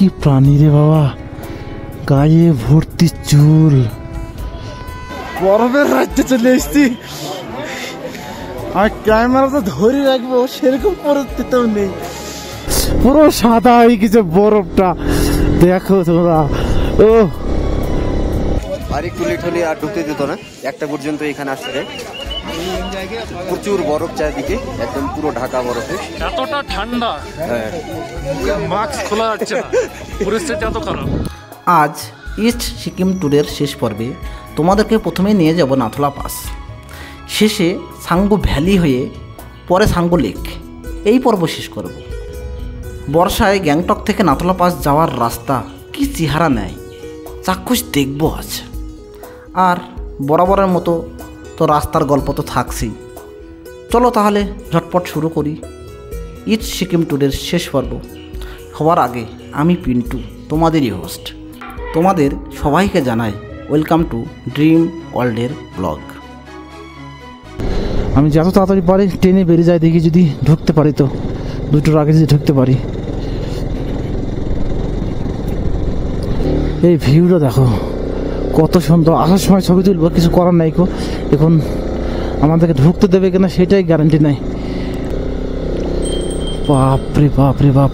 কি প্রাণী রে বাবা, গায়ে ভর্তি চুল। বরফের রাজ্যে চলে এসেছি। আর ক্যামেরাটা ধরে রাখবো সেরকম পরিস্থিতিও নেই, পুরো সাদা হয়ে গেছে বরফটা, দেখো তোমরা। ও আর একটু লেট হলে আর ঢুকতে দিত না, একটা পর্যন্ত এখানে আসতে প্রচুর বরফ চারিদিকে, একদম পুরো ঢাকা বরফে, এতটা ঠান্ডা, মাস্ক খোলা যাচ্ছে না, পরিস্থিতি এত খারাপ। আজ ইস্ট সিকিম ট্যুরের শেষ পর্বে তোমাদেরকে প্রথমে নিয়ে যাব নাথুলা পাস, শেষে সাঙ্গু ভ্যালি হয়ে পরে সাঙ্গু লেক, এই পর্ব শেষ করব। বর্ষায় গ্যাংটক থেকে নাথুলা পাস যাওয়ার রাস্তা কি চেহারা নেয় চাক্ষুষ দেখব আজ। আর বরাবরের মতো তো রাস্তার গল্প তো থাকছেই। চলো তাহলে ঝটপট শুরু করি ইস্ট সিকিম ট্যুরের শেষ পর্ব। হওয়ার আগে আমি পিন্টু, তোমাদেরই হোস্ট, তোমাদের সবাইকে জানাই ওয়েলকাম টু ড্রিম ওয়ার্ল্ডের ব্লগ। আমি যত তাড়াতাড়ি পারি ট্রেনে বেরিয়ে যাই, দেখি যদি ঢুকতে পারি, তো দুটোর আগে যদি ঢুকতে পারি। এই ভিউটা দেখো কত সুন্দর, আসার সময় ছবি তুলবো, কিছু করার নাই। এখন আমাদেরকে ঢুকতে দেবে কিনা সেটাই গ্যারান্টি নাই। বাপরে বাপ রে বাপ,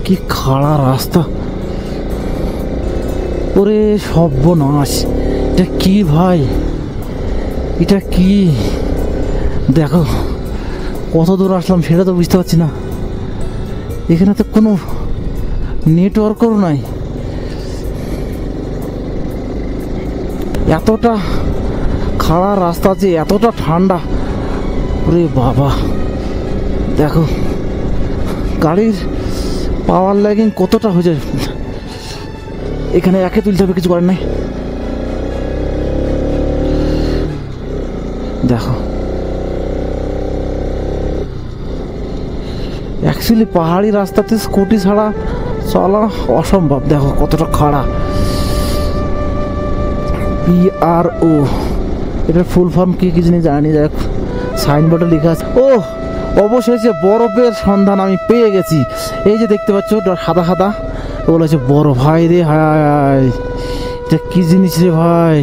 কি খাড়া রাস্তা, ওরে সর্বনাশ। এটা কি ভাই, এটা কি? দেখো কত দূর আসলাম সেটা তো বুঝতে পারছি না। এখানে তো কোনো নেটওয়ার্কও নাই, এতটা খাড়া রাস্তা আছে, এতটা ঠান্ডা। ওরে বাবা, দেখো গাড়ির পাওয়ার ল্যাগিং কতটা হয়ে যায়। এখানে একে তুলতে হবে, কিছু করার নাই। দেখো অ্যাকচুয়ালি পাহাড়ি রাস্তাতে স্কুটি ছাড়া চলা অসম্ভব। দেখো কতটা খাড়া। PRO, এটার ফুল ফর্ম কি কি জিনিস জানি, দেখ সাইনবোর্ডে লেখা আছে। ও অবশেষে বরফের সন্ধান আমি পেয়ে গেছি। এই যে দেখতে পাচ্ছ সাদা সাদা, ওগুলো হচ্ছে বরফ। ভাই রে হাই, এটা কি জিনিস রে ভাই,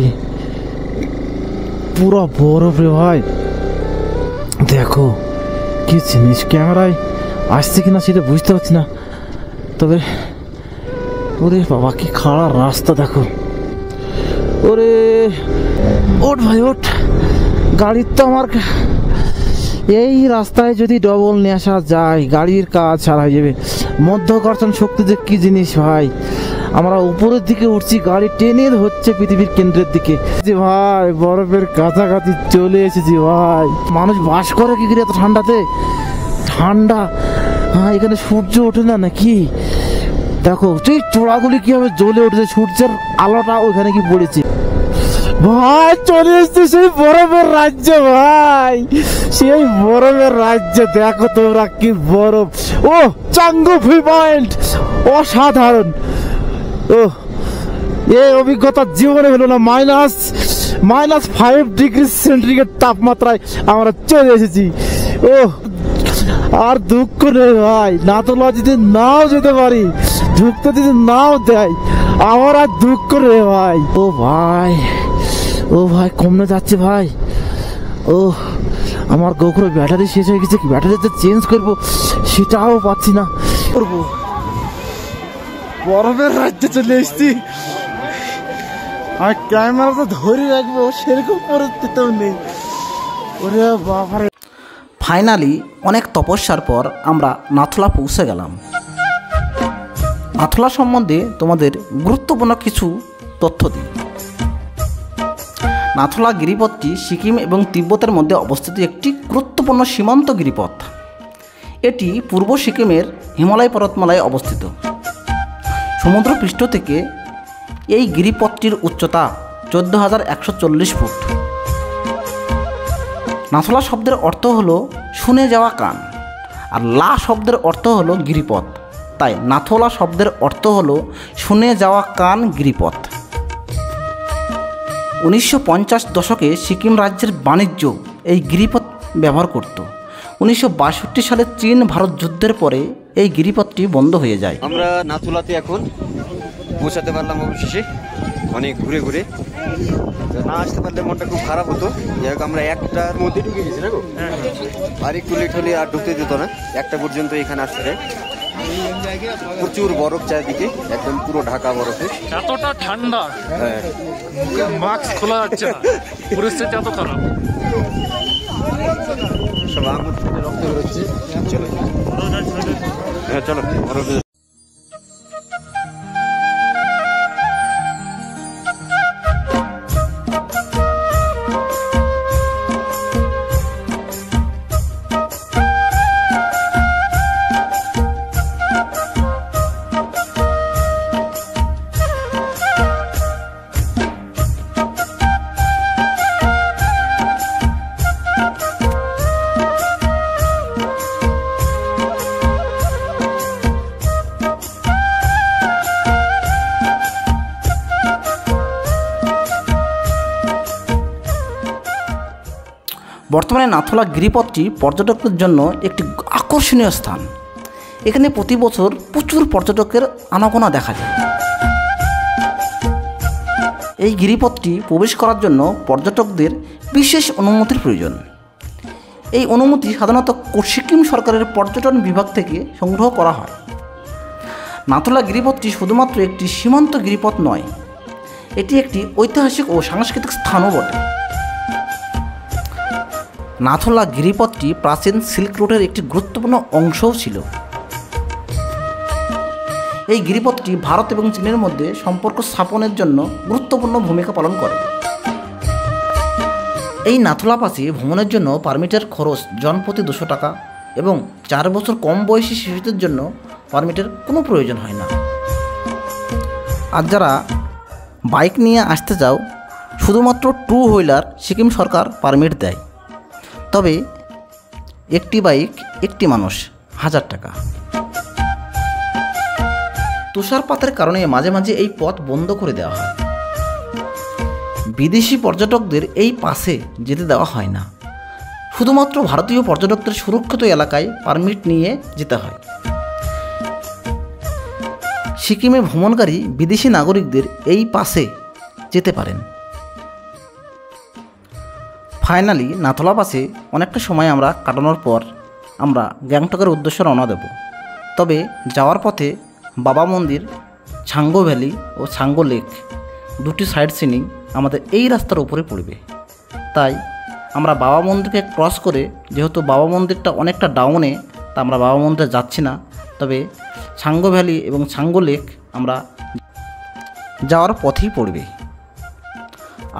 পুরো বরফ রে ভাই। দেখো কি জিনিস, ক্যামেরায় আসছে কিনা সেটা বুঝতে পারছি না, তবে ওরে বাবা কি খাড়া রাস্তা। দেখো ওরে, ওঠ ভাই ওঠ, গাড়ির তো আমার এই রাস্তায় যদি ডবল নিয়ে আসা যায় গাড়ির কাজ ছাড়া হয়ে যাবে। মধ্যাকর্ষণ শক্তি যে কি জিনিস ভাই, আমরা উপরের দিকে উঠছি, গাড়ি টেনে হচ্ছে পৃথিবীর কেন্দ্রের দিকে। যে ভাই বরফের কাছাকাছি চলে এসেছি ভাই। মানুষ বাস করে কি করে এত ঠান্ডাতে? ঠান্ডা, হ্যাঁ এখানে সূর্য ওঠে না নাকি? দেখো সেই চোড়াগুলি কিভাবে জ্বলে উঠেছে, সূর্যের আলোটা ওইখানে কি পড়েছে। ভাই চলে এসছে সেই বরফের রাজ্যে ভাই, সেই বরফের রাজ্যে। দেখো তোমরা কি বরফ, ও চাঙ্গু ভিউ পয়েন্ট অসাধারণ। ও এই অভিজ্ঞতা জীবনে হলো না। -5 ডিগ্রি সেন্টিগ্রেড তাপমাত্রায় আমরা চলে এসেছি। ও আর দুঃখ নেই ভাই, নাথুলা যদি নাও যেতে পারি, ঢুকতে যদি নাও দেয়, আমার আর দুঃখ নেই ভাই। ও ভাই, ও ভাই কমনে যাচ্ছে ভাই। ও আমার গোখরো ব্যাটারি শেষ হয়ে গেছে, ব্যাটারিতে চেঞ্জ করবো সেটাও পাচ্ছি না। করবো বরফের রাজ্যে চলে এসেছি। আর ক্যামেরাটা ধরে রাখবো সেরকম পরিস্থিতিও নেই। ওরে বাবারে। ফাইনালি অনেক তপস্যার পর আমরা নাথুলা পৌঁছে গেলাম। নাথুলা সম্বন্ধে তোমাদের গুরুত্বপূর্ণ কিছু তথ্য দিই। নাথুলা গিরিপথটি সিকিম এবং তিব্বতের মধ্যে অবস্থিত একটি গুরুত্বপূর্ণ সীমান্ত গিরিপথ। এটি পূর্ব সিকিমের হিমালয় পর্বতমালায় অবস্থিত। সমুদ্রপৃষ্ঠ থেকে এই গিরিপথটির উচ্চতা 14,140 ফুট। নাথুলা শব্দের অর্থ হলো শুনে যাওয়া কান, আর লা শব্দের অর্থ হলো গিরিপথ, তাই নাথুলা শব্দের অর্থ হলো শুনে যাওয়া কান গিরিপথ। 1950 দশকে সিকিম রাজ্যের বাণিজ্য এই গিরিপথ ব্যবহার করত। 1962 সালে চীন ভারত যুদ্ধের পরে এই গিরিপথটি বন্ধ হয়ে যায়। আমরা নাথুলাতে এখন পৌঁছাতে পারলাম অবশেষে, অনেক ঘুরে ঘুরে। না আসতে পারলে মনটা খুব খারাপ হতো। যাই হোক আমরা একটার মধ্যে ঢুকে গেছি না গো, আর একটু লেট হলে আর ঢুকতে দিত না। একটা পর্যন্ত এখানে আসতে যায়। প্রচুর বরফ চারিদিকে, একদম পুরো ঢাকা বরফে। এতটা ঠান্ডা, হ্যাঁ, মাস্ক খোলা যাচ্ছে না, পরিস্থিতি এত খারাপ। সব আঙুর থেকে রক্ত বেরোচ্ছে। চলো হ্যাঁ চলো বরফে। বর্তমানে নাথুলা গিরিপথটি পর্যটকদের জন্য একটি আকর্ষণীয় স্থান। এখানে প্রতি বছর প্রচুর পর্যটকের আনাগোনা দেখা যায়। এই গিরিপথটি প্রবেশ করার জন্য পর্যটকদের বিশেষ অনুমতির প্রয়োজন। এই অনুমতি সাধারণত সিকিম সরকারের পর্যটন বিভাগ থেকে সংগ্রহ করা হয়। নাথুলা গিরিপথটি শুধুমাত্র একটি সীমান্ত গিরিপথ নয়, এটি একটি ঐতিহাসিক ও সাংস্কৃতিক স্থানও বটে। নাথুলা গিরিপথটি প্রাচীন সিল্ক রুটের একটি গুরুত্বপূর্ণ অংশও ছিল। এই গিরিপথটি ভারত এবং চীনের মধ্যে সম্পর্ক স্থাপনের জন্য গুরুত্বপূর্ণ ভূমিকা পালন করে। এই নাথুলা পাসে ভ্রমণের জন্য পারমিটের খরচ জনপ্রতি 200 টাকা এবং 4 বছর কম বয়সী শিশুদের জন্য পারমিটের কোনো প্রয়োজন হয় না। আর যারা বাইক নিয়ে আসতে চাও, শুধুমাত্র 2 হুইলার সিকিম সরকার পারমিট দেয়। তবে একটি বাইক একটি মানুষ 1000 টাকা। তুষারপাতের কারণে মাঝে মাঝে এই পথ বন্ধ করে দেওয়া হয়। বিদেশি পর্যটকদের এই পাসে যেতে দেওয়া হয় না, শুধুমাত্র ভারতীয় পর্যটকদের সুরক্ষিত এলাকায় পারমিট নিয়ে যেতে হয়। সিকিমে ভ্রমণকারী বিদেশি নাগরিকদের এই পাসে যেতে পারেন। ফাইনালি নাথুলা পাসে অনেকটা সময় আমরা কাটানোর পর আমরা গ্যাংটকের উদ্দেশ্যে রওনা দেব। তবে যাওয়ার পথে বাবা মন্দির, ছাঙ্গো ভ্যালি ও ছাঙ্গো লেক দুটি সাইড সিনিং আমাদের এই রাস্তার উপরে পড়বে। তাই আমরা বাবা মন্দিরকে ক্রস করে, যেহেতু বাবা মন্দিরটা অনেকটা ডাউনে, তা আমরা বাবা মন্দিরে যাচ্ছি না। তবে ছাঙ্গো ভ্যালি এবং ছাঙ্গো লেক আমরা যাওয়ার পথেই পড়বে।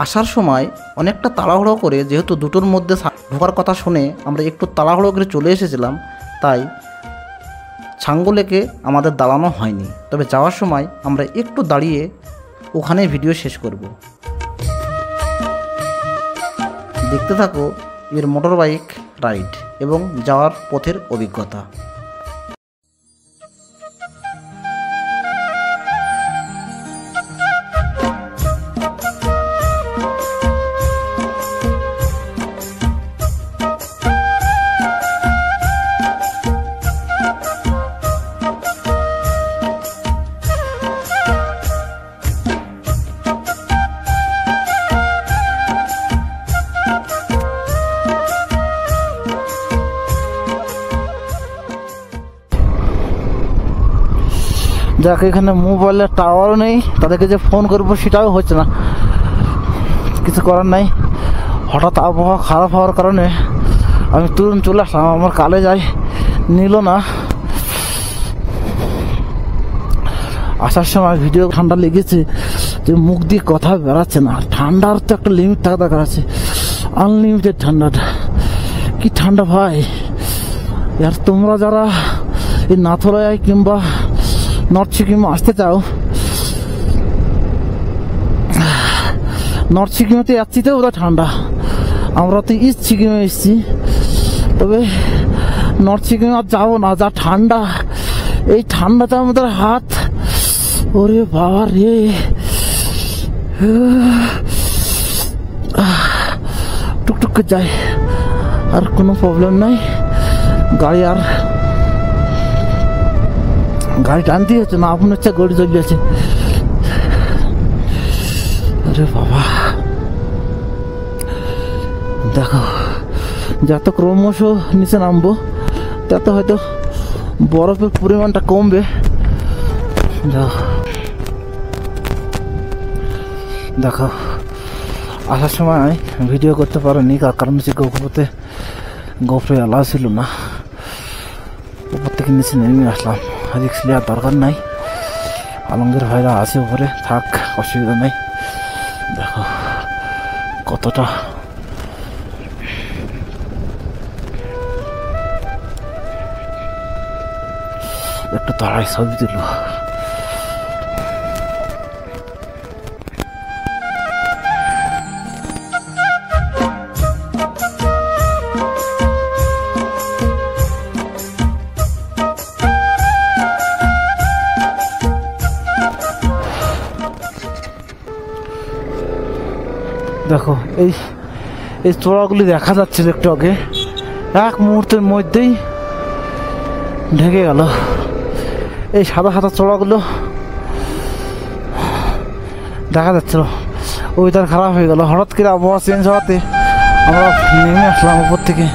আসার সময় অনেকটা তাড়াহুড়ো করে, যেহেতু দুটোর মধ্যে ঢোকার কথা শুনে আমরা একটু তাড়াহুড়ো করে চলে এসেছিলাম, তাই ছাঙ্গো লেকে আমাদের দাঁড়ানো হয়নি। তবে যাওয়ার সময় আমরা একটু দাঁড়িয়ে ওখানে ভিডিও শেষ করব। দেখতে থাকো এর মোটর বাইক রাইড এবং যাওয়ার পথের অভিজ্ঞতা। যাকে এখানে মোবাইলের টাওয়ারও নেই, তাদেরকে যে ফোন করবো সেটাও হচ্ছে না। কিছু করার নাই, হঠাৎ আবহাওয়া খারাপ হওয়ার কারণে আমি তুরন্ত চলে আসলাম। আমার কালে যাই নিল না। আসার সময় ভিডিও ঠান্ডা লেগেছে যে মুখ দিয়ে কথা বেড়াচ্ছে না। ঠান্ডার তো একটা লিমিট থাকা দরকার আছে, আনলিমিটেড ঠান্ডাটা। কি ঠান্ডা ভাই! আর তোমরা যারা এই নাথুলায় কিংবা নর্থ সিকিম আসতে চাও, নর্থ সিকিমেতে যাচ্ছি তো ওটা ঠান্ডা, আমরা তো ইস্ট সিকিমে এসেছি। তবে নর্থ সিকিমে আর যাবো না, যা ঠান্ডা। এই ঠান্ডাতে আমাদের হাত, ওরে বাবা রে! টুকটুক করে যাই, আর কোনো প্রবলেম নাই। গাড়ি আর গাড়ি টানতেই হচ্ছে না, আপন ইচ্ছা গড়ি চলে যাচ্ছে। আরে বাবা দেখো, যত ক্রমশ নিচে নামবো তত হয়তো বরফের পরিমাণটা কমবে। দেখো আসার সময় ভিডিও করতে পারিনি, কারণ হচ্ছে গোপ্রোতে অ্যালাউ ছিল না। উপর থেকে নিচে নেমে আসলাম, রিক্স নেওয়ার দরকার নাই। আলমগীর ভাইরা আছে উপরে, থাক, অসুবিধা নেই। দেখো কতটা একটু তাড়াই ছবি তুল। দেখো এই এই চূড়াগুলি দেখা যাচ্ছিল একটু আগে, এক মুহূর্তের মধ্যেই ঢেকে গেল। এই সাদা সাদা চূড়াগুলো দেখা যাচ্ছিল, ওয়েদার খারাপ হয়ে গেল। হঠাৎ করে আবহাওয়া চেঞ্জ হওয়াতে আমরা নেমে আসলাম উপর থেকে।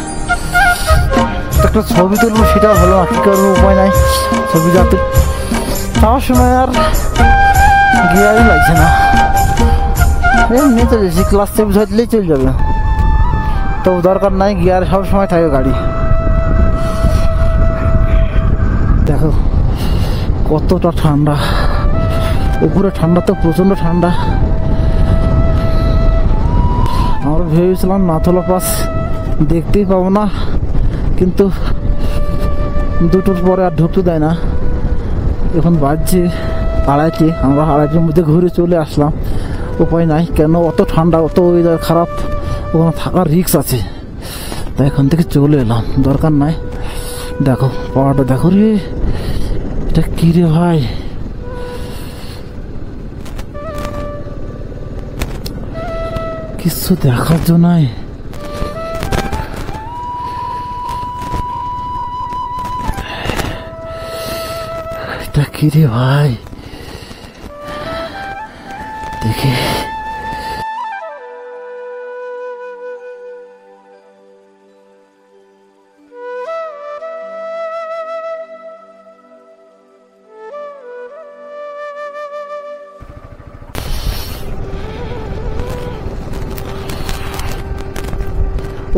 একটা ছবি তুলবো, সেটা হলো না, কী করবো, উপায় নাই। ছবি যাতে যাওয়ার সময় আর গিয়ারই লাগছে না, এমনি তো যাচ্ছি, ক্লাস চেপ ধরলেই চলে যাবে। তো দরকার নাই, গিয়ার সব সময় থাকে গাড়ি। দেখো কতটা ঠান্ডা, উপরে ঠান্ডা তো প্রচণ্ড ঠান্ডা। আমরা ভেবেছিলাম নাথুলা পাস দেখতেই পাবো না, কিন্তু দুটোর পরে আর ঢুকতে দেয় না। এখন বাজছে 2:30, আমরা 2:30-এর মধ্যে ঘুরে চলে আসলাম। উপায় নাই, কেন অত ঠান্ডা, অত ওয়েদার খারাপ, ওখানে থাকার রিস্ক আছে, তাই এখান থেকে চলে এলাম, দরকার নাই। দেখো পাহাড়টা দেখো রে, এটা কি রে ভাই, কিছু দেখার জন্য নাই। এটা কি রে ভাই, দেখি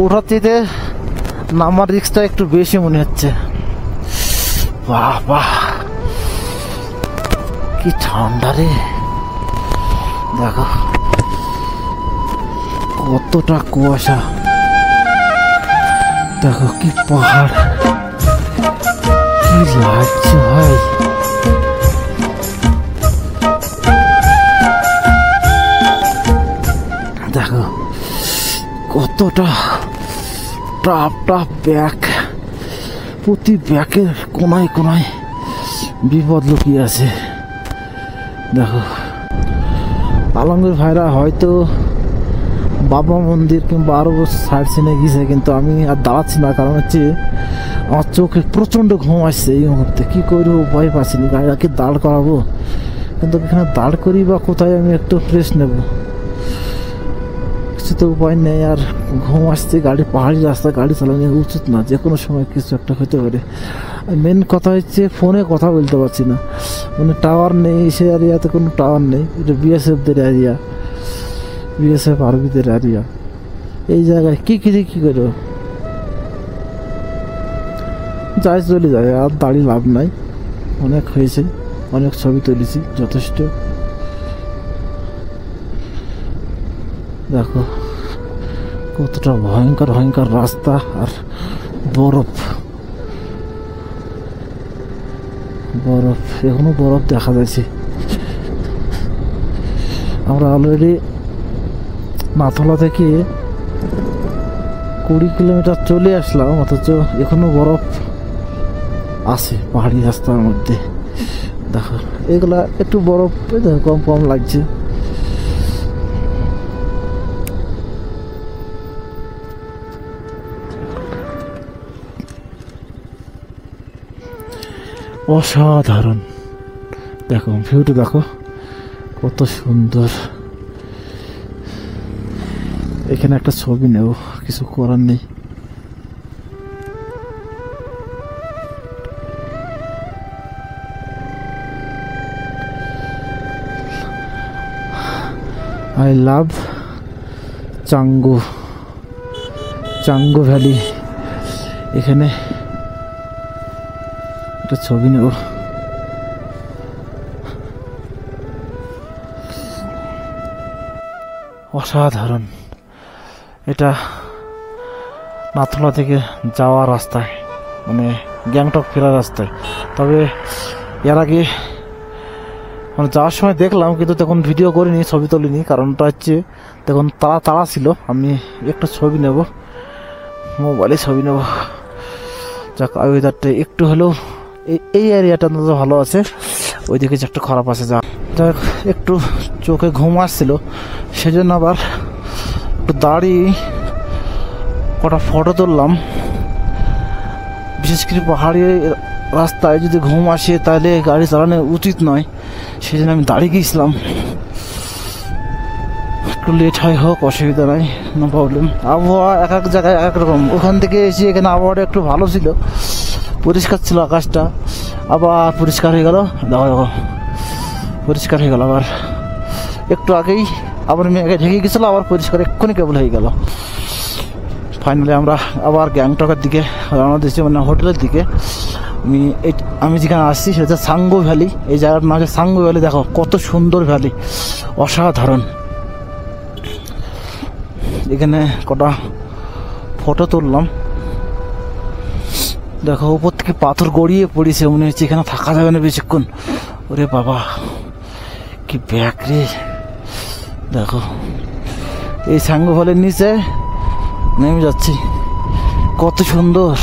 ওঠার চেয়ে নামার রিস্কটা একটু বেশি মনে হচ্ছে। বাহ বাহ কি ঠান্ডা রে, দেখো কতটা কুয়াশা, দেখো কি পাহাড়, কি লাগছে ভাই। দেখো কতটা টাপ টাপ ব্যাগ, প্রতি ব্যাগের কোনায় কোনায় বিপদ লুকিয়ে আছে। দেখো আলমগীর ভাইরা হয়তো বাবা মন্দির কিংবা আরো সাইড সিনে গিয়েছে, কিন্তু আমি আর দাঁড়াচ্ছি না, কারণ হচ্ছে আমার চোখে প্রচণ্ড ঘুম আসছে এই মুহূর্তে। কী করবো, উপায় পাচ্ছিনি, গাড়িটাকে দাঁড় করাবো, কিন্তু এখানে দাঁড় করি বা কোথায় আমি একটু ফ্রেশ নেব, কিছু তো উপায় নেই। আর ঘুম আসছে, গাড়ি পাহাড়ি রাস্তা, গাড়ি চালানো উচিত না, যে কোনো সময় কিছু একটা হতে পারে। মেন কথা হচ্ছে ফোনে কথা বলতে পারছি না, মানে টাওয়ার নেই, সে এরিয়াতে কোনো টাওয়ার নেই। এটা বিএসএফদের এরিয়া, বিএসএফ আর্মিদের এরিয়া। এই জায়গায় কী করো, যাই চলে যায়, আর দাঁড়িয়ে লাভ নাই, অনেক হয়েছে, অনেক ছবি তুলেছি, যথেষ্ট। দেখো কতটা ভয়ঙ্কর ভয়ঙ্কর রাস্তা, আর বরফ বরফ, এখনো বরফ দেখা যাচ্ছে। আমরা অলরেডি নাথুলা থেকে 20 কিলোমিটার চলে আসলাম, অথচ এখনো বরফ আছে পাহাড়ি রাস্তার মধ্যে। দেখো এগুলা একটু বরফ কম কম লাগছে। অসাধারণ। দেখো ভিউটা দেখো কত সুন্দর। এখানে একটা ছবি নেব, কিছু করার নেই। I love Changu valley. এখানে একটা ছবি নেব। অসাধারণ। এটা নাথুলা থেকে যাওয়ার রাস্তায়, মানে গ্যাংটক ফেরার রাস্তায়। তবে এর আগে মানে যাওয়ার সময় দেখলাম, কিন্তু তখন ভিডিও করিনি, ছবি তুলিনি। কারণটা হচ্ছে তখন তাড়া ছিল। আমি একটা ছবি নেব, মোবাইলে ছবি নেব। যাক, ওয়েদারটা একটু হলেও এই এরিয়াটা তো ভালো আছে, ওইদিকে যে একটু খারাপ আছে। যাক, একটু চোখে ঘুম আসছিল, সেজন্য আবার একটু দাঁড়িয়ে কটা ফটো তুললাম। বিশেষ করে পাহাড়ি রাস্তায় যদি ঘুম আসে তাহলে গাড়ি চালানো উচিত নয়, সেই জন্য আমি দাঁড়িয়ে গিয়েছিলাম। একটু লেট হয়, হোক, অসুবিধা নাই, নো প্রবলেম। আবহাওয়া এক এক জায়গায় এক এক রকম। ওখান থেকে এসে এখানে আবহাওয়াটা একটু ভালো ছিল, পরিষ্কার ছিল আকাশটা। আবার পরিষ্কার হয়ে গেল, দেখো দেখো পরিষ্কার হয়ে গেল। আবার একটু আগেই আবার মেঘে ঢেকে গেছিল, আবার পরিষ্কার এক্ষুনি কেবল হয়ে গেল। ফাইনালি আমরা আবার গ্যাংটকের দিকে রওনা দিয়েছি, মানে হোটেলের দিকে। আমি যেখানে আসছি সেটা হচ্ছে সাঙ্গু ভ্যালি। এই জায়গাটার নাম হচ্ছে সাঙ্গু ভ্যালি। দেখো কত সুন্দর ভ্যালি, অসাধারণ। এখানে কটা ফটো তুললাম। দেখো উপর থেকে পাথর গড়িয়ে পড়েছে, মনে হচ্ছে এখানে থাকা যাবে না বেশিক্ষণ। ওরে বাবা, কি ব্যাক রে। দেখো এই সাঙ্গু ভ্যালির নিচে নেমে যাচ্ছি, কত সুন্দর।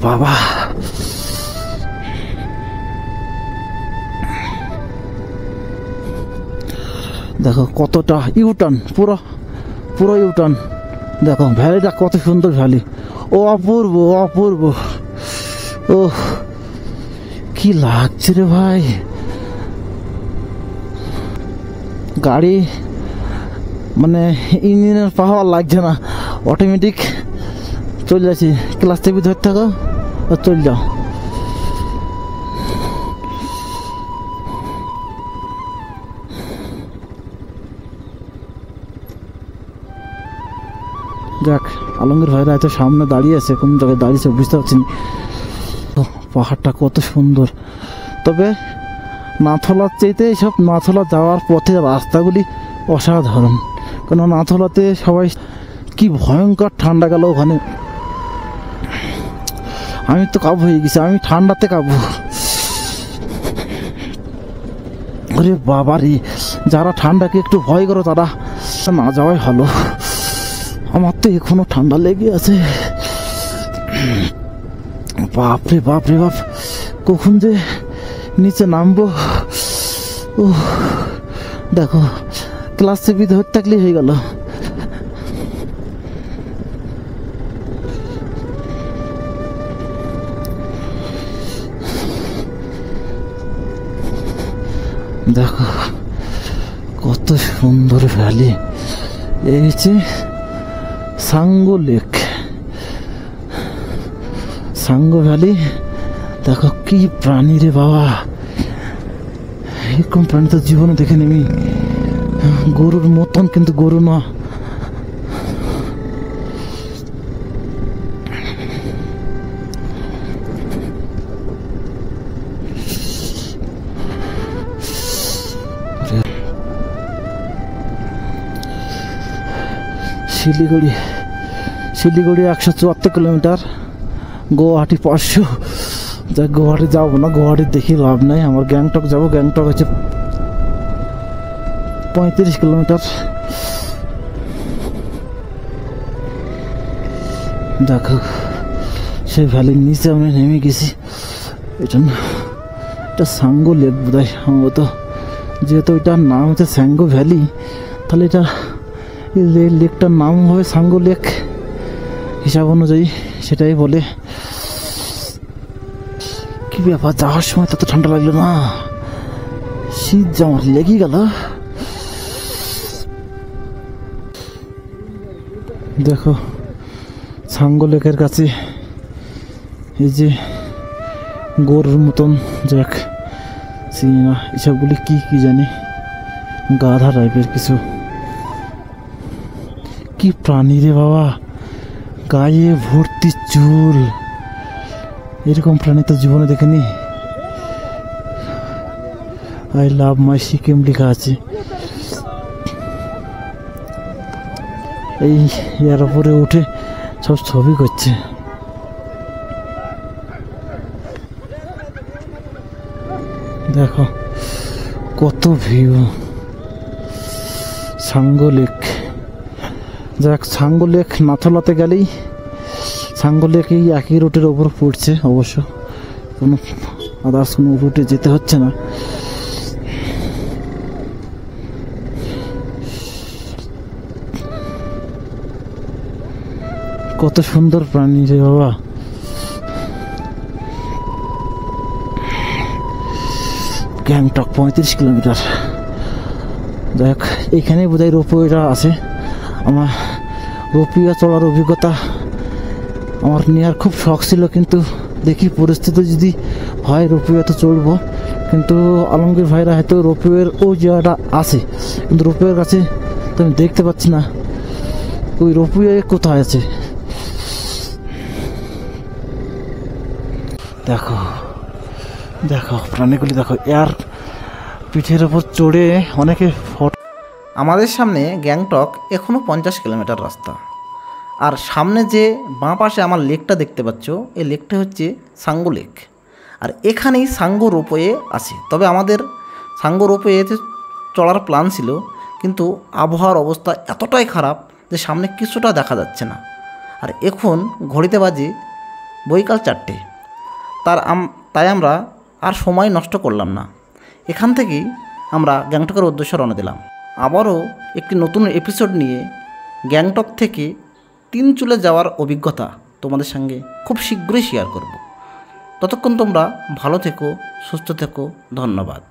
বাবা, দেখো কতটা ইউটার্ন, পুরো ইউটার্ন। দেখো ভ্যালিটা কত সুন্দর ভ্যালি, ও অপূর্ব অপূর্ব। ও কি লাগছে রে ভাই। গাড়ি মানে ইঞ্জিনের পাওয়ার লাগছে না, অটোমেটিক চলে যাচ্ছি। ক্লাস টিভি ধরে থাকো আর চলে যাও। যাক, আলমগীর ভাইরা এত সামনে দাঁড়িয়ে আছে, কোন জায়গায় দাঁড়িয়েছে বুঝতে পারছি না। পাহাড়টা কত সুন্দর। তবে নাথলার চাইতে এইসব নাথলা যাওয়ার পথে রাস্তাগুলি অসাধারণ। কারণ নাথলাতে সবাই কি ভয়ঙ্কর ঠান্ডা গেল ওখানে। আমি তো কাবু হয়ে গেছি, আমি ঠান্ডাতে কাবু। আরে বাবারে, যারা ঠান্ডাকে একটু ভয় করো তারা না যাওয়াই ভালো। আমার তো এখনো ঠান্ডা লেগে আছে। বাপরে বাপরে বাপ, কখন যে নিচে নামবো। ও দেখো, ক্লাস টিভি ধরে থাকলে হয়ে গেল। দেখো কত সুন্দর ভ্যালি। এই হচ্ছে সাঙ্গু লেক, সাঙ্গু ভ্যালি। দেখো কি প্রাণী রে বাবা, এরকম প্রাণী তো জীবনে দেখে নেমি। গরুর মতন, কিন্তু গরু না। শিলিগুড়ি 174 কিলোমিটার, গুয়াহাটি 500। যা গুয়াহাটি যাবো না, গুয়াহাটি দেখি লাভ নাই। আমার গ্যাংটক যাবো, গ্যাংটক হচ্ছে 35 কিলোমিটার। দেখো সেই ভ্যালির নিচে আমি নেমে গেছি। এটা সাঙ্গু লেক বোধ হয় সম্ভবত, যেহেতু এটার নাম হচ্ছে সাঙ্গু ভ্যালি, তাহলে এটা এই লেকটার নাম হবে সাঙ্গু লেক হিসাব অনুযায়ী, সেটাই বলে। কি ব্যাপার, যাওয়ার সময় তত ঠান্ডা লাগলো না, শীত যে আমার লেগে গেল। দেখো সাঙ্গু লেকের কাছে এই যে গরুর মতন যাক চিনি না, এসবগুলি কি কি জানি, গাধা টাইপের কিছু, কি প্রাণী রে বাবা, গায়ে ভর্তি চুল, এরকম প্রাণী তো জীবনে দেখিনি। আই লাভ মাই সিকিম লেখা আছে। এই এর উপরে উঠে সব ছবি করছে। দেখো কত ভিউ, সাঙ্গু লেক। যাক, সাঙ্গু লেক নাথলাতে গেলেই সাঙ্গু লেক এই একই রুটের ওপর পড়ছে, অবশ্য কোনো আদার্স কোনো রুটে যেতে হচ্ছে না। কত সুন্দর প্রাণী রে বাবা। গ্যাংটক 35 কিলোমিটার। যাই হোক, এইখানে বোধহয় রোপওয়েটা আছে। আমার রোপওয়ে চলার অভিজ্ঞতা আমার নেওয়ার খুব শখ ছিল, কিন্তু দেখি পরিস্থিতি যদি হয় রোপওয়ে তো চড়বো। কিন্তু আলমগীর ভাইরা হয়তো রোপওয়ের ওই জায়গাটা আছে, কিন্তু রোপওয়ের কাছে তো আমি দেখতে পাচ্ছি না ওই রোপওয়ে কোথায় আছে। দেখো দেখো প্রাণীগুলি দেখো, এর পিঠের ওপর চড়ে অনেকে ফটো। আমাদের সামনে গ্যাংটক এখনও 50 কিলোমিটার রাস্তা। আর সামনে যে বাঁ পাশে আমার লেকটা দেখতে পাচ্ছ, এই লেকটা হচ্ছে সাঙ্গু লেক। আর এখানেই সাঙ্গু রোপওয়ে আছে। তবে আমাদের সাঙ্গু রোপওয়েতে চড়ার প্ল্যান ছিল, কিন্তু আবহাওয়ার অবস্থা এতটাই খারাপ যে সামনে কিছুটা দেখা যাচ্ছে না। আর এখন ঘড়িতে বাজে বৈকাল 4টে। তাই আমরা আর সময় নষ্ট করলাম না, এখান থেকেই আমরা গ্যাংটকের উদ্দেশ্যে রওনা দিলাম। আবারও একটি নতুন এপিসোড নিয়ে গ্যাংটক থেকে তিনচুলে যাওয়ার অভিজ্ঞতা তোমাদের সঙ্গে খুব শীঘ্রই শেয়ার করব। ততক্ষণ তোমরা ভালো থেকো, সুস্থ থেকো, ধন্যবাদ।